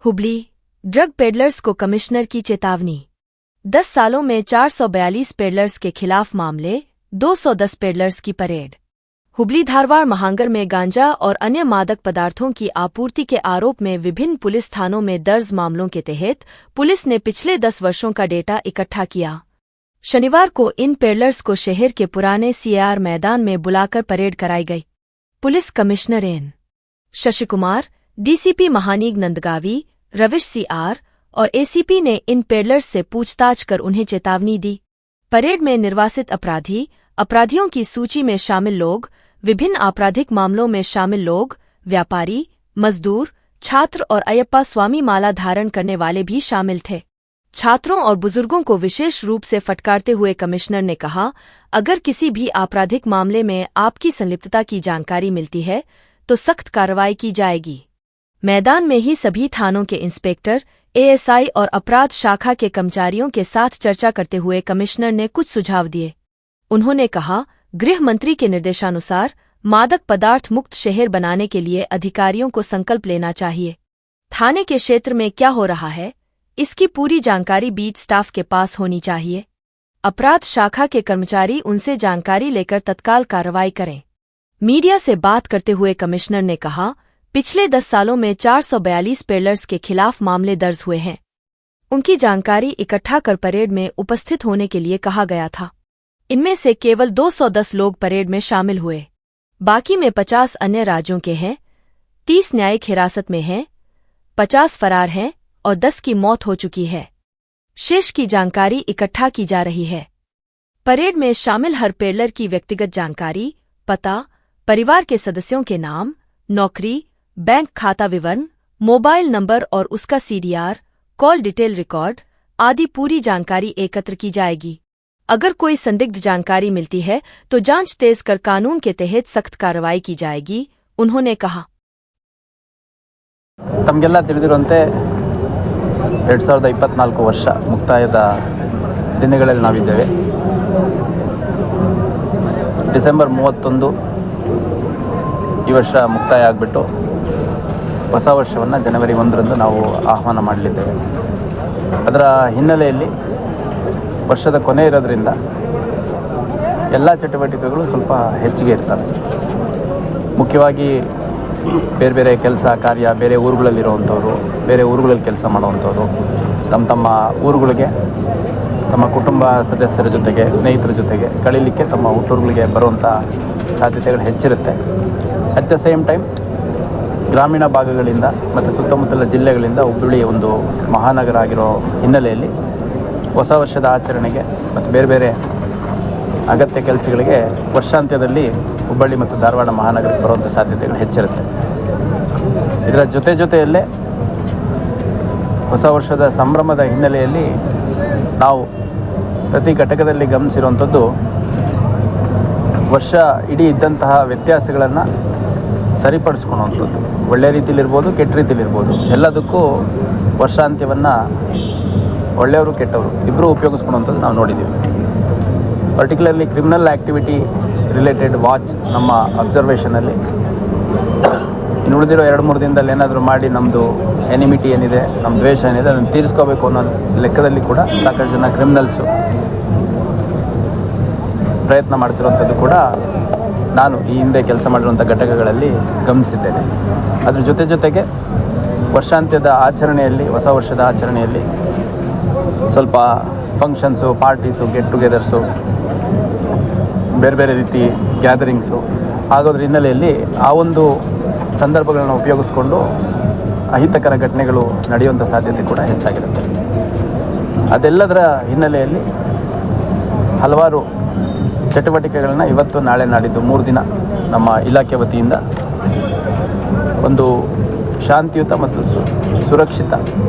Hubli drug peddlers को commissioner की चेतावनी। 10 सालों में 442 पेडलर्स के खिलाफ मामले, 210 पेडलर्स की परेड। हुबली धारवाड़ महानगर में गांजा और अन्य मादक पदार्थों की आपूर्ति के आरोप में विभिन्न पुलिस थानों में दर्ज मामलों के तहत पुलिस ने पिछले 10 वर्षों का डेटा इकट्ठा किया। शनिवार को इन पेडलर्स को शहर के पुराने सीआर मैदान में बुलाकर परेड कराई गई। Police commissioner N Shashi Kumar, DCP Mahaning Nandgavi, Ravish CR और एसीपी ने इन पेडलर्स से पूछताछ कर उन्हें चेतावनी दी। परेड में निर्वासित अपराधियों की सूची में शामिल लोग, विभिन्न आपराधिक मामलों में शामिल लोग, व्यापारी, मजदूर, छात्र और अयप्पा स्वामी माला धारण करने वाले भी शामिल थे। छात्रों और बुजुर्गों को विशेष रूप से फटकारते हुए कमिश्नर ने कहा, अगर किसी भी आपराधिक मामले में आपकी संलिप्तता की जानकारी मिलती है तो सख्त कार्रवाई की जाएगी। मैदान में ही सभी थानों के इंस्पेक्टर, एएसआई और अपराध शाखा के कर्मचारियों के साथ चर्चा करते हुए कमिश्नर ने कुछ सुझाव दिए। उन्होंने कहा, गृह मंत्री के निर्देशानुसार मादक पदार्थ मुक्त शहर बनाने के लिए अधिकारियों को संकल्प लेना चाहिए। थाने के क्षेत्र में क्या हो रहा है, इसकी पूरी जानकारी बीट स्टाफ के पास होनी चाहिए। अपराध शाखा के कर्मचारी उनसे जानकारी लेकर तत्काल कार्रवाई करें। मीडिया से बात करते हुए कमिश्नर ने कहा, पिछले 10 सालों में 442 पेडलर्स के खिलाफ मामले दर्ज हुए हैं। उनकी जानकारी इकट्ठा कर परेड में उपस्थित होने के लिए कहा गया था। इनमें से केवल 210 लोग परेड में शामिल हुए। बाकी में 50 अन्य राज्यों के हैं, 30 न्यायिक हिरासत में हैं, 50 फरार हैं और 10 की मौत हो चुकी है। शेष की जानकारी इकट्ठा की जा रही है। परेड में शामिल हर पेडलर की व्यक्तिगत जानकारी, पता, परिवार के सदस्यों के नाम, नौकरी, बैंक खाता विवरण, मोबाइल नंबर और उसका सीडीआर, कॉल डिटेल रिकॉर्ड आदि पूरी जानकारी एकत्र की जाएगी। अगर कोई संदिग्ध जानकारी मिलती है तो जांच तेज कर कानून के तहत सख्त कार्रवाई की जाएगी, उन्होंने कहा। ತಮಗೆಲ್ಲ ತಿಳಿದಿರುವಂತೆ 2024 ವರ್ಷ ಮುಕ್ತಾಯದ ದಿನಗಳಲ್ಲಿ ನಾವಿದ್ದೇವೆ. ಡಿಸೆಂಬರ್ 31 ಈ ವರ್ಷ ಮುಕ್ತಾಯ ಆಗಿಬಿಟ್ಟು ಹೊಸ ವರ್ಷವನ್ನು ಜನವರಿ 1ರಂದು ನಾವು ಆಹ್ವಾನ ಮಾಡಲಿದ್ದೇವೆ. ಅದರ ಹಿನ್ನೆಲೆಯಲ್ಲಿ ವರ್ಷದ ಕೊನೆ ಇರೋದ್ರಿಂದ ಎಲ್ಲ ಚಟುವಟಿಕೆಗಳು ಸ್ವಲ್ಪ ಹೆಚ್ಚಿಗೆ ಇರ್ತವೆ. ಮುಖ್ಯವಾಗಿ ಬೇರೆ ಬೇರೆ ಕೆಲಸ ಕಾರ್ಯ, ಬೇರೆ ಊರುಗಳಲ್ಲಿರುವಂಥವ್ರು, ಬೇರೆ ಊರುಗಳಲ್ಲಿ ಕೆಲಸ ಮಾಡುವಂಥವ್ರು ತಮ್ಮ ಊರುಗಳಿಗೆ ತಮ್ಮ ಕುಟುಂಬ ಸದಸ್ಯರ ಜೊತೆಗೆ, ಸ್ನೇಹಿತರ ಜೊತೆಗೆ ಕಳೀಲಿಕ್ಕೆ ತಮ್ಮ ಹುಟ್ಟೂರುಗಳಿಗೆ ಬರುವಂಥ ಸಾಧ್ಯತೆಗಳು ಹೆಚ್ಚಿರುತ್ತೆ. ಅಟ್ ದ ಸೇಮ್ ಟೈಮ್ ಗ್ರಾಮೀಣ ಭಾಗಗಳಿಂದ ಮತ್ತು ಸುತ್ತಮುತ್ತಲ ಜಿಲ್ಲೆಗಳಿಂದ ಹುಬ್ಬಳ್ಳಿ ಒಂದು ಮಹಾನಗರ ಆಗಿರೋ ಹಿನ್ನೆಲೆಯಲ್ಲಿ ಹೊಸ ವರ್ಷದ ಆಚರಣೆಗೆ ಮತ್ತು ಬೇರೆ ಬೇರೆ ಅಗತ್ಯ ಕೆಲಸಗಳಿಗೆ ವರ್ಷಾಂತ್ಯದಲ್ಲಿ ಹುಬ್ಬಳ್ಳಿ ಮತ್ತು ಧಾರವಾಡ ಮಹಾನಗರಕ್ಕೆ ಬರುವಂಥ ಸಾಧ್ಯತೆಗಳು ಹೆಚ್ಚಿರುತ್ತೆ. ಇದರ ಜೊತೆಯಲ್ಲೇ ಹೊಸ ವರ್ಷದ ಸಂಭ್ರಮದ ಹಿನ್ನೆಲೆಯಲ್ಲಿ ನಾವು ಪ್ರತಿ ಘಟಕದಲ್ಲಿ ಗಮನಿಸಿರುವಂಥದ್ದು, ವರ್ಷ ಇಡೀ ಇದ್ದಂತಹ ವ್ಯತ್ಯಾಸಗಳನ್ನು ಸರಿಪಡಿಸ್ಕೊಳ್ಳುವಂಥದ್ದು. ಒಳ್ಳೆಯ ರೀತಿಯಲ್ಲಿರ್ಬೋದು, ಕೆಟ್ಟ ರೀತಿಯಲ್ಲಿರ್ಬೋದು, ಎಲ್ಲದಕ್ಕೂ ವರ್ಷಾಂತ್ಯವನ್ನು ಒಳ್ಳೆಯವರು ಕೆಟ್ಟವರು ಇಬ್ಬರೂ ಉಪಯೋಗಿಸ್ಕೊಳ್ಳುವಂಥದ್ದು ನಾವು ನೋಡಿದ್ದೀವಿ. Particularly criminal activity related watch ನಮ್ಮ ಅಬ್ಸರ್ವೇಷನಲ್ಲಿ ಇನ್ನು ಉಳಿದಿರೋ 2-3 ದಿನದಲ್ಲಿ ಏನಾದರೂ ಮಾಡಿ ನಮ್ಮದು ಎನಿಮಿಟಿ ಏನಿದೆ, ನಮ್ಮ ದ್ವೇಷ ಏನಿದೆ ಅದನ್ನು ತೀರಿಸ್ಕೋಬೇಕು ಅನ್ನೋ ಲೆಕ್ಕದಲ್ಲಿ ಕೂಡ ಸಾಕಷ್ಟು ಜನ ಕ್ರಿಮಿನಲ್ಸು ಪ್ರಯತ್ನ ಮಾಡ್ತಿರುವಂಥದ್ದು ಕೂಡ ನಾನು ಈ ಹಿಂದೆ ಕೆಲಸ ಮಾಡಿರುವಂಥ ಘಟಕಗಳಲ್ಲಿ ಗಮನಿಸಿದ್ದೇನೆ. ಅದ್ರ ಜೊತೆಗೆ ವರ್ಷಾಂತ್ಯದ ಆಚರಣೆಯಲ್ಲಿ, ಹೊಸ ವರ್ಷದ ಆಚರಣೆಯಲ್ಲಿ ಸ್ವಲ್ಪ ಫಂಕ್ಷನ್ಸು, ಪಾರ್ಟೀಸು, ಗೆಟ್ ಟುಗೆದರ್ಸು, ಬೇರೆ ಬೇರೆ ರೀತಿ ಗ್ಯಾದರಿಂಗ್ಸು ಆಗೋದ್ರ ಹಿನ್ನೆಲೆಯಲ್ಲಿ ಆ ಒಂದು ಸಂದರ್ಭಗಳನ್ನು ಉಪಯೋಗಿಸ್ಕೊಂಡು ಅಹಿತಕರ ಘಟನೆಗಳು ನಡೆಯುವಂಥ ಸಾಧ್ಯತೆ ಕೂಡ ಹೆಚ್ಚಾಗಿರುತ್ತೆ. ಅದೆಲ್ಲದರ ಹಿನ್ನೆಲೆಯಲ್ಲಿ ಹಲವಾರು ಚಟುವಟಿಕೆಗಳನ್ನ ಇವತ್ತು, ನಾಳೆ, ನಾಡಿದ್ದು 3 ದಿನ ನಮ್ಮ ಇಲಾಖೆ ವತಿಯಿಂದ ಒಂದು ಶಾಂತಿಯುತ ಮತ್ತು ಸುರಕ್ಷಿತ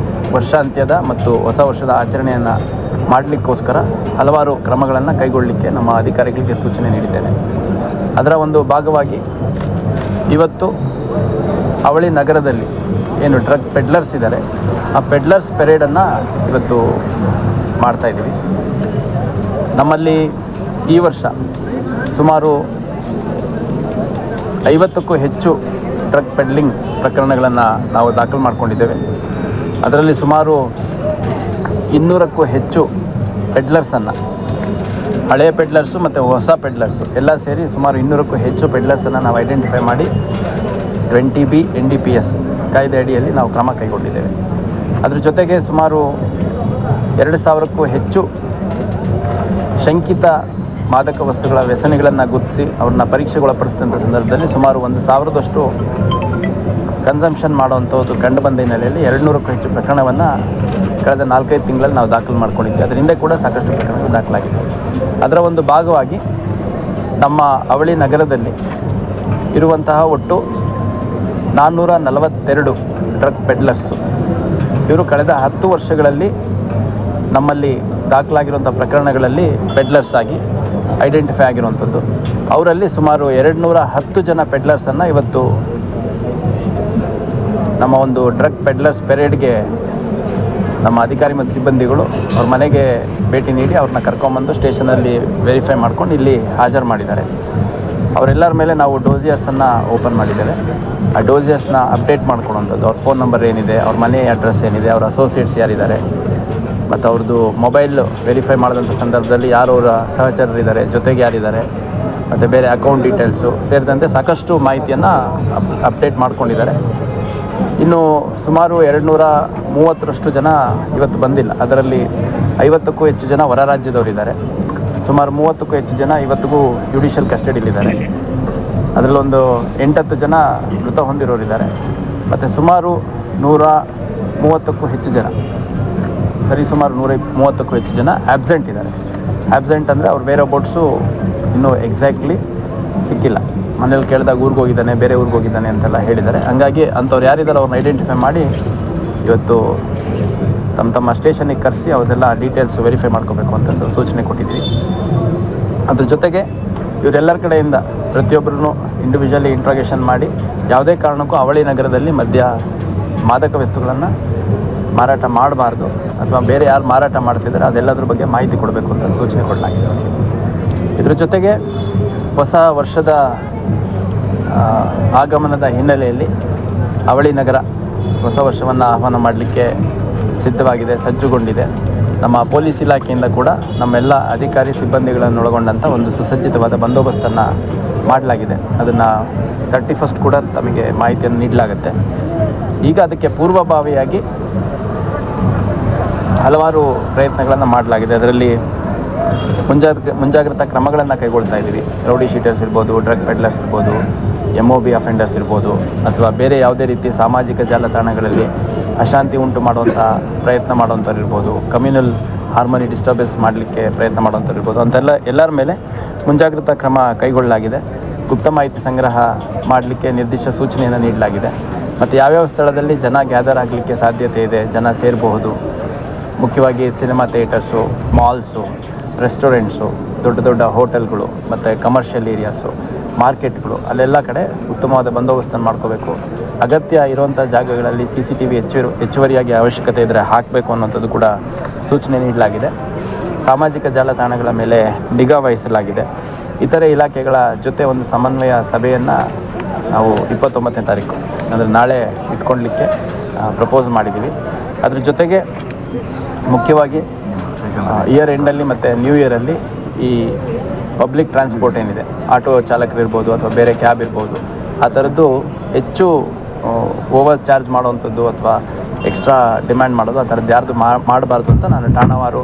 ವರ್ಷಾಂತ್ಯದ ಮತ್ತು ಹೊಸ ವರ್ಷದ ಆಚರಣೆಯನ್ನು ಮಾಡಲಿಕ್ಕೋಸ್ಕರ ಹಲವಾರು ಕ್ರಮಗಳನ್ನು ಕೈಗೊಳ್ಳಲಿಕ್ಕೆ ನಮ್ಮ ಅಧಿಕಾರಿಗಳಿಗೆ ಸೂಚನೆ ನೀಡಿದ್ದೇನೆ. ಅದರ ಒಂದು ಭಾಗವಾಗಿ ಇವತ್ತು ಅವಳಿ ನಗರದಲ್ಲಿ ಏನು ಡ್ರಗ್ ಪೆಡ್ಲರ್ಸ್ ಇದ್ದಾರೆ, ಆ ಪೆಡ್ಲರ್ಸ್ ಪೆರೇಡನ್ನು ಇವತ್ತು ಮಾಡ್ತಾಯಿದ್ದೀವಿ. ನಮ್ಮಲ್ಲಿ ಈ ವರ್ಷ ಸುಮಾರು 50ಕ್ಕೂ ಹೆಚ್ಚು ಡ್ರಗ್ ಪೆಡ್ಲಿಂಗ್ ಪ್ರಕರಣಗಳನ್ನು ನಾವು ದಾಖಲು ಮಾಡಿಕೊಂಡಿದ್ದೇವೆ. ಅದರಲ್ಲಿ ಸುಮಾರು 200ಕ್ಕೂ ಹೆಚ್ಚು ಪೆಡ್ಲರ್ಸನ್ನು, ಹಳೆಯ ಪೆಡ್ಲರ್ಸು ಮತ್ತು ಹೊಸ ಪೆಡ್ಲರ್ಸು ಎಲ್ಲ ಸೇರಿ ಸುಮಾರು 200ಕ್ಕೂ ಹೆಚ್ಚು ಪೆಡ್ಲರ್ಸನ್ನು ನಾವು ಐಡೆಂಟಿಫೈ ಮಾಡಿ 20B NDPS ಕಾಯ್ದೆ ಅಡಿಯಲ್ಲಿ ನಾವು ಕ್ರಮ ಕೈಗೊಂಡಿದ್ದೇವೆ. ಅದ್ರ ಜೊತೆಗೆ ಸುಮಾರು 2,000ಕ್ಕೂ ಹೆಚ್ಚು ಶಂಕಿತ ಮಾದಕ ವಸ್ತುಗಳ ವ್ಯಸನಿಗಳನ್ನು ಗುರುತಿಸಿ ಅವ್ರನ್ನ ಪರೀಕ್ಷೆಗೊಳಪಡಿಸಿದಂಥ ಸಂದರ್ಭದಲ್ಲಿ ಸುಮಾರು 1,000ದಷ್ಟು ಕನ್ಸಂಪ್ಷನ್ ಮಾಡುವಂಥದ್ದು ಕಂಡು ಬಂದ ಹಿನ್ನೆಲೆಯಲ್ಲಿ 200ಕ್ಕೂ ಹೆಚ್ಚು ಪ್ರಕರಣವನ್ನು ಕಳೆದ 4-5 ತಿಂಗಳಲ್ಲಿ ನಾವು ದಾಖಲು ಮಾಡ್ಕೊಂಡಿದ್ವಿ. ಅದರ ಹಿಂದೆ ಕೂಡ ಸಾಕಷ್ಟು ಪ್ರಕರಣಗಳು ದಾಖಲಾಗಿದೆ. ಅದರ ಒಂದು ಭಾಗವಾಗಿ ನಮ್ಮ ಅವಳಿ ನಗರದಲ್ಲಿ ಇರುವಂತಹ ಒಟ್ಟು 442 ಡ್ರಗ್ ಪೆಡ್ಲರ್ಸು, ಇವರು ಕಳೆದ 10 ವರ್ಷಗಳಲ್ಲಿ ನಮ್ಮಲ್ಲಿ ದಾಖಲಾಗಿರುವಂಥ ಪ್ರಕರಣಗಳಲ್ಲಿ ಪೆಡ್ಲರ್ಸ್ ಆಗಿ ಐಡೆಂಟಿಫೈ ಆಗಿರುವಂಥದ್ದು. ಅವರಲ್ಲಿ ಸುಮಾರು 210 ಜನ ಪೆಡ್ಲರ್ಸನ್ನು ಇವತ್ತು ನಮ್ಮ ಒಂದು ಡ್ರಗ್ ಪೆಡ್ಲರ್ಸ್ ಪೆರೇಡ್ಗೆ ನಮ್ಮ ಅಧಿಕಾರಿ ಮತ್ತು ಸಿಬ್ಬಂದಿಗಳು ಅವ್ರ ಮನೆಗೆ ಭೇಟಿ ನೀಡಿ ಅವ್ರನ್ನ ಕರ್ಕೊಂಬಂದು ಸ್ಟೇಷನಲ್ಲಿ ವೆರಿಫೈ ಮಾಡ್ಕೊಂಡು ಇಲ್ಲಿ ಹಾಜರು ಮಾಡಿದ್ದಾರೆ. ಅವರೆಲ್ಲರ ಮೇಲೆ ನಾವು ಡೋಸಿಯರ್ಸನ್ನು ಓಪನ್ ಮಾಡಿದ್ದೇವೆ. ಆ ಡೋಸಿಯರ್ಸ್ನ ಅಪ್ಡೇಟ್ ಮಾಡ್ಕೊಳ್ಳೋವಂಥದ್ದು, ಅವ್ರ ಫೋನ್ ನಂಬರ್ ಏನಿದೆ, ಅವ್ರ ಮನೆ ಅಡ್ರೆಸ್ ಏನಿದೆ, ಅವ್ರ ಅಸೋಸಿಯೇಟ್ಸ್ ಯಾರಿದ್ದಾರೆ, ಮತ್ತು ಅವ್ರದ್ದು ಮೊಬೈಲ್ ವೆರಿಫೈ ಮಾಡಿದಂಥ ಸಂದರ್ಭದಲ್ಲಿ ಯಾರು ಅವರ ಸಹಚರರಿದ್ದಾರೆ, ಜೊತೆಗೆ ಯಾರಿದ್ದಾರೆ, ಮತ್ತು ಬೇರೆ ಅಕೌಂಟ್ ಡೀಟೇಲ್ಸು ಸೇರಿದಂತೆ ಸಾಕಷ್ಟು ಮಾಹಿತಿಯನ್ನು ಅಪ್ಡೇಟ್ ಮಾಡ್ಕೊಂಡಿದ್ದಾರೆ. ಇನ್ನು ಸುಮಾರು 230ರಷ್ಟು ಜನ ಇವತ್ತು ಬಂದಿಲ್ಲ. ಅದರಲ್ಲಿ 50ಕ್ಕೂ ಹೆಚ್ಚು ಜನ ಹೊರ ರಾಜ್ಯದವರಿದ್ದಾರೆ. ಸುಮಾರು 30ಕ್ಕೂ ಹೆಚ್ಚು ಜನ ಇವತ್ತಿಗೂ ಜುಡಿಷಿಯಲ್ ಕಸ್ಟಡಿಲಿದ್ದಾರೆ. ಅದರಲ್ಲೊಂದು 8-10 ಜನ ಮೃತ ಹೊಂದಿರೋರಿದ್ದಾರೆ. ಮತ್ತು ಸುಮಾರು 130ಕ್ಕೂ ಹೆಚ್ಚು ಜನ, ಸುಮಾರು 130ಕ್ಕೂ ಹೆಚ್ಚು ಜನ ಆಬ್ಸೆಂಟ್ ಇದ್ದಾರೆ. ಆಬ್ಸೆಂಟ್ ಅಂದರೆ ಅವ್ರು ಬೇರೆ ಬೋಟ್ಸು ಇನ್ನೂ ಎಕ್ಸಾಕ್ಟ್ಲಿ ಸಿಕ್ಕಿಲ್ಲ. ಮನೇಲಿ ಕೇಳಿದಾಗ ಊರಿಗೆ ಹೋಗಿದ್ದಾನೆ, ಬೇರೆ ಊರಿಗೆ ಹೋಗಿದ್ದಾನೆ ಅಂತೆಲ್ಲ ಹೇಳಿದ್ದಾರೆ. ಹಂಗಾಗಿ ಅಂಥವ್ರು ಯಾರಿದ್ದಾರೆ ಅವ್ರನ್ನ ಐಡೆಂಟಿಫೈ ಮಾಡಿ ಇವತ್ತು ತಮ್ಮ ಸ್ಟೇಷನಿಗೆ ಕರೆಸಿ ಅವರೆಲ್ಲ ಡೀಟೇಲ್ಸ್ ವೆರಿಫೈ ಮಾಡ್ಕೋಬೇಕು ಅಂತಂದು ಸೂಚನೆ ಕೊಟ್ಟಿದ್ದೀವಿ. ಅದ್ರ ಜೊತೆಗೆ ಇವರೆಲ್ಲರ ಕಡೆಯಿಂದ ಪ್ರತಿಯೊಬ್ಬರೂ ಇಂಡಿವಿಜುವಲಿ ಇಂಟ್ರಾಗೇಷನ್ ಮಾಡಿ ಯಾವುದೇ ಕಾರಣಕ್ಕೂ ಅವಳಿ ನಗರದಲ್ಲಿ ಮಾದಕ ವಸ್ತುಗಳನ್ನು ಮಾರಾಟ ಮಾಡಬಾರ್ದು, ಅಥವಾ ಬೇರೆ ಯಾರು ಮಾರಾಟ ಮಾಡ್ತಿದ್ದಾರೆ ಅದೆಲ್ಲದ್ರ ಬಗ್ಗೆ ಮಾಹಿತಿ ಕೊಡಬೇಕು ಅಂತ ಸೂಚನೆ ಕೊಡಲಾಗಿದೆ. ಇದ್ರ ಜೊತೆಗೆ ಹೊಸ ವರ್ಷದ ಆಗಮನದ ಹಿನ್ನೆಲೆಯಲ್ಲಿ ಅವಳಿ ನಗರ ಹೊಸ ವರ್ಷವನ್ನು ಆಹ್ವಾನ ಮಾಡಲಿಕ್ಕೆ ಸಿದ್ಧವಾಗಿದೆ, ಸಜ್ಜುಗೊಂಡಿದೆ. ನಮ್ಮ ಪೊಲೀಸ್ ಇಲಾಖೆಯಿಂದ ಕೂಡ ನಮ್ಮೆಲ್ಲ ಅಧಿಕಾರಿ ಸಿಬ್ಬಂದಿಗಳನ್ನು ಒಳಗೊಂಡಂಥ ಒಂದು ಸುಸಜ್ಜಿತವಾದ ಬಂದೋಬಸ್ತನ್ನು ಮಾಡಲಾಗಿದೆ. ಅದನ್ನು 31st ಕೂಡ ತಮಗೆ ಮಾಹಿತಿಯನ್ನು ನೀಡಲಾಗುತ್ತೆ. ಈಗ ಅದಕ್ಕೆ ಪೂರ್ವಭಾವಿಯಾಗಿ ಹಲವಾರು ಪ್ರಯತ್ನಗಳನ್ನು ಮಾಡಲಾಗಿದೆ. ಅದರಲ್ಲಿ ಮುಂಜಾಗ್ರತಾ ಕ್ರಮಗಳನ್ನು ಕೈಗೊಳ್ತಾ ಇದ್ದೀವಿ. ರೌಡಿ ಶೀಟರ್ಸ್ ಇರ್ಬೋದು, ಡ್ರಗ್ ಪೆಡ್ಲರ್ಸ್ ಇರ್ಬೋದು, MOB ಅಫೆಂಡರ್ಸ್ ಇರ್ಬೋದು, ಅಥವಾ ಬೇರೆ ಯಾವುದೇ ರೀತಿ ಸಾಮಾಜಿಕ ಜಾಲತಾಣಗಳಲ್ಲಿ ಅಶಾಂತಿ ಉಂಟು ಮಾಡುವಂಥ ಪ್ರಯತ್ನ ಮಾಡುವಂಥವ್ರು ಇರ್ಬೋದು, ಕಮ್ಯುನಲ್ ಹಾರ್ಮೋನಿ ಡಿಸ್ಟರ್ಬೆನ್ಸ್ ಮಾಡಲಿಕ್ಕೆ ಪ್ರಯತ್ನ ಮಾಡುವಂಥವ್ರು ಇರ್ಬೋದು, ಎಲ್ಲರ ಮೇಲೆ ಮುಂಜಾಗ್ರತಾ ಕ್ರಮ ಕೈಗೊಳ್ಳಲಾಗಿದೆ. ಗುಪ್ತ ಮಾಹಿತಿ ಸಂಗ್ರಹ ಮಾಡಲಿಕ್ಕೆ ನಿರ್ದಿಷ್ಟ ಸೂಚನೆಯನ್ನು ನೀಡಲಾಗಿದೆ. ಮತ್ತು ಯಾವ್ಯಾವ ಸ್ಥಳದಲ್ಲಿ ಜನ ಗ್ಯಾದರ್ ಆಗಲಿಕ್ಕೆ ಸಾಧ್ಯತೆ ಇದೆ, ಜನ ಸೇರಬಹುದು, ಮುಖ್ಯವಾಗಿ ಸಿನಿಮಾ ಥಿಯೇಟರ್ಸು, ಮಾಲ್ಸು, ರೆಸ್ಟೋರೆಂಟ್ಸು, ದೊಡ್ಡ ದೊಡ್ಡ ಹೋಟೆಲ್ಗಳು, ಮತ್ತು ಕಮರ್ಷಿಯಲ್ ಏರಿಯಾಸು, ಮಾರ್ಕೆಟ್ಗಳು, ಅಲ್ಲೆಲ್ಲ ಕಡೆ ಉತ್ತಮವಾದ ಬಂದೋಬಸ್ತನ್ನು ಮಾಡ್ಕೋಬೇಕು. ಅಗತ್ಯ ಇರುವಂಥ ಜಾಗಗಳಲ್ಲಿ CCTV ಹೆಚ್ಚುವರಿಯಾಗಿ ಅವಶ್ಯಕತೆ ಇದ್ದರೆ ಹಾಕಬೇಕು ಅನ್ನೋಂಥದ್ದು ಕೂಡ ಸೂಚನೆ ನೀಡಲಾಗಿದೆ. ಸಾಮಾಜಿಕ ಜಾಲತಾಣಗಳ ಮೇಲೆ ನಿಗಾ ವಹಿಸಲಾಗಿದೆ. ಇತರೆ ಇಲಾಖೆಗಳ ಜೊತೆ ಒಂದು ಸಮನ್ವಯ ಸಭೆಯನ್ನು ನಾವು 29ನೇ ತಾರೀಕು ಅಂದರೆ ನಾಳೆ ಇಟ್ಕೊಳ್ಲಿಕ್ಕೆ ಪ್ರಪೋಸ್ ಮಾಡಿದ್ದೀವಿ. ಅದ್ರ ಜೊತೆಗೆ ಮುಖ್ಯವಾಗಿ ಇಯರ್ ಎಂಡಲ್ಲಿ ಮತ್ತು ನ್ಯೂ ಇಯರಲ್ಲಿ ಈ ಪಬ್ಲಿಕ್ ಟ್ರಾನ್ಸ್ಪೋರ್ಟ್ ಏನಿದೆ, ಆಟೋ ಚಾಲಕರಿರ್ಬೋದು ಅಥವಾ ಬೇರೆ ಕ್ಯಾಬ್ ಇರ್ಬೋದು, ಆ ಥರದ್ದು ಹೆಚ್ಚು ಓವರ್ ಚಾರ್ಜ್ ಮಾಡುವಂಥದ್ದು ಅಥವಾ ಎಕ್ಸ್ಟ್ರಾ ಡಿಮ್ಯಾಂಡ್ ಮಾಡೋದು, ಆ ಥರದ್ದು ಯಾರ್ದು ಮಾಡಬಾರ್ದು ಅಂತ ನಾನು ಠಾಣವಾರು